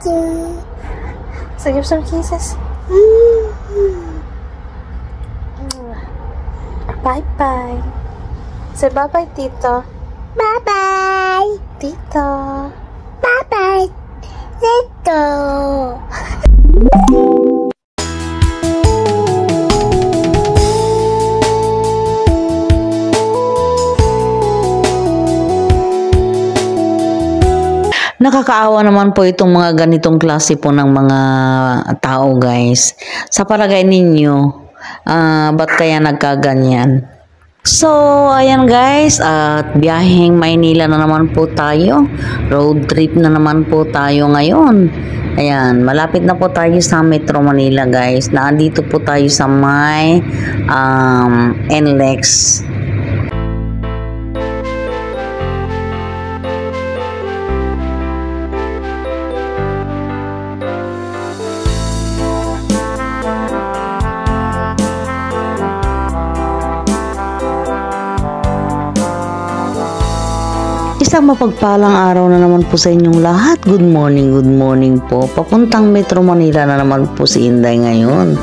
So give some kisses. Bye-bye. Say bye-bye, Tito. Bye-bye. Tito. Bye-bye. Tito. Nakakaawa naman po itong mga ganitong klase po ng mga tao, guys. Sa palagay ninyo, ba't kaya nagkaganyan? So, ayan guys, at biyaheng Maynila na naman po tayo. Road trip na naman po tayo ngayon. Ayan, malapit na po tayo sa Metro Manila, guys. Naandito po tayo sa may NLEX. Isang mapagpalang araw na naman po sa inyong lahat. Good morning po. Papuntang Metro Manila na naman po si Inday ngayon.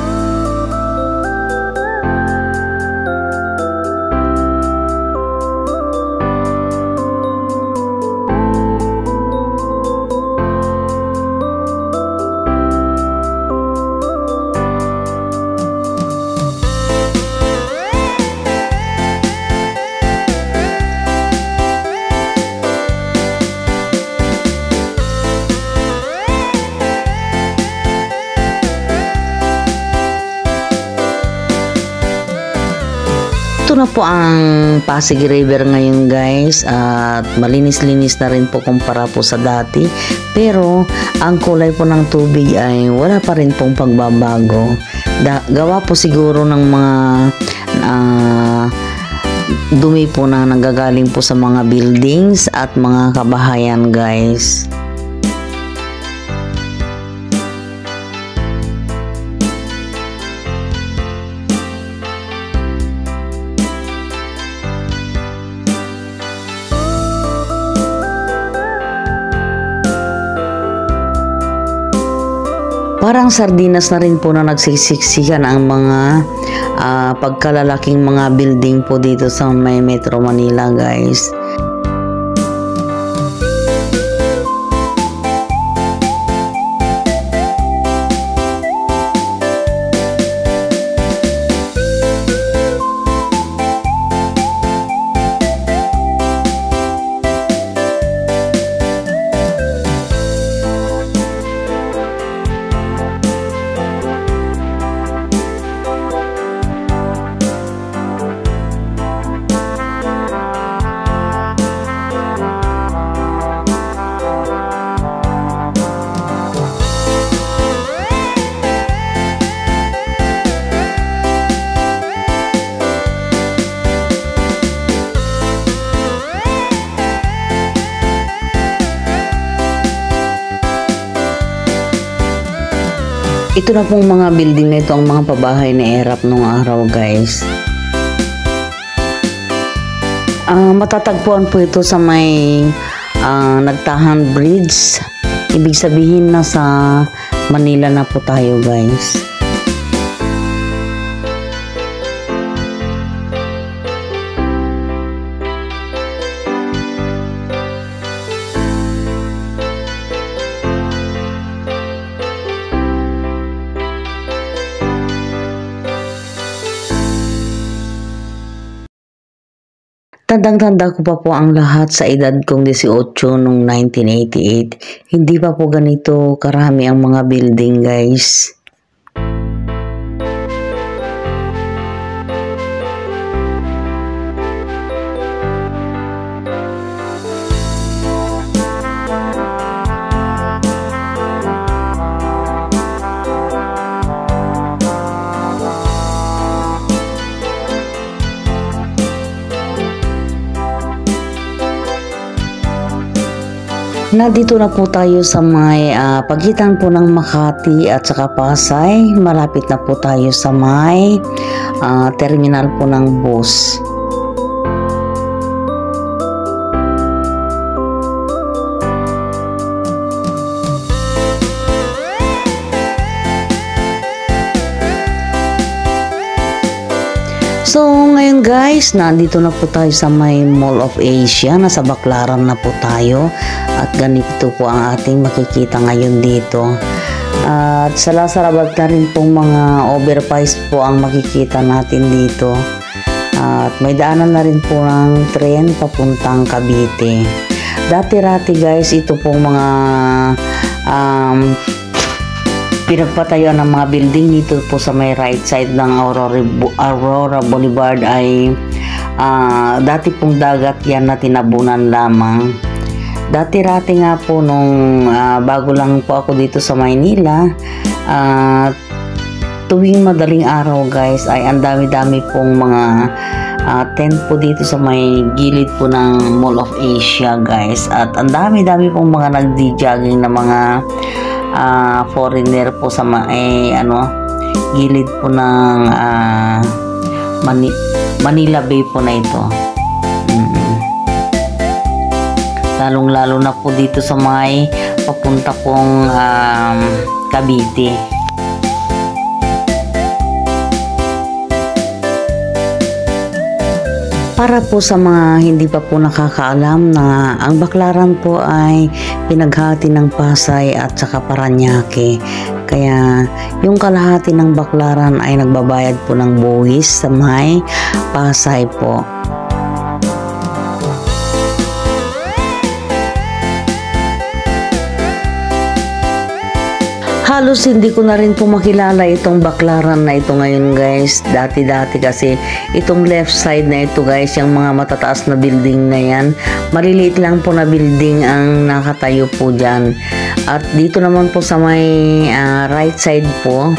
Ito na po ang Pasig River ngayon, guys, at malinis-linis na rin po kumpara po sa dati, pero ang kulay po ng tubig ay wala pa rin pong pagbabago. Gawa po siguro ng mga dumi po na nanggagaling po sa mga buildings at mga kabahayan, guys. Parang sardinas na rin po na nagsisiksikan ang mga pagkalalaking mga building po dito sa may Metro Manila, guys. Ito na pong mga building na ito ang mga pabahay na ERAP nung araw, guys. Matatagpuan po ito sa may Nagtahan Bridge. Ibig sabihin na sa Manila na po tayo, guys. Tandang-tanda ko pa po ang lahat sa edad kong 18 noong 1988. Hindi pa po ganito karami ang mga building, guys. Nandito na po tayo sa may pagitan po ng Makati at saka Pasay. Malapit na po tayo sa may terminal po ng bus. ngayon guys, nandito na po tayo sa may Mall of Asia. Nasa Baclaran na po tayo. At ganito po ang ating makikita ngayon dito. At sa Lazarabat na rin pong mga overpriced po ang makikita natin dito. At may daanan na rin po ng tren papuntang Cavite. Dati-rati guys, ito pong mga pinagpatayuan ng mga building dito po sa may right side ng Aurora Boulevard ay dati pong dagat yan na tinabunan lamang. Dati-rati nga po nung bago lang po ako dito sa Maynila, tuwing madaling araw guys ay ang dami-dami pong mga tent po dito sa may gilid po ng Mall of Asia guys, at ang dami-dami pong mga nagdi-jogging na mga foreigner po sa gilid po ng Manila Bay po na ito. Lalong-lalo na po dito sa may papunta pong Cavite. Para po sa mga hindi pa po nakakaalam na ang Baclaran po ay pinaghati ng Pasay at saka Parañaque. Kaya yung kalahati ng Baclaran ay nagbabayad po ng buwis sa may Pasay po. Halos hindi ko na rin po makilala itong Baclaran na ito ngayon guys. Dati-dati kasi itong left side na ito guys, yung mga matataas na building na yan, maliliit lang po na building ang nakatayo po dyan. At dito naman po sa may right side po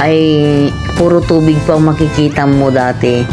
ay puro tubig po ang makikita mo dati.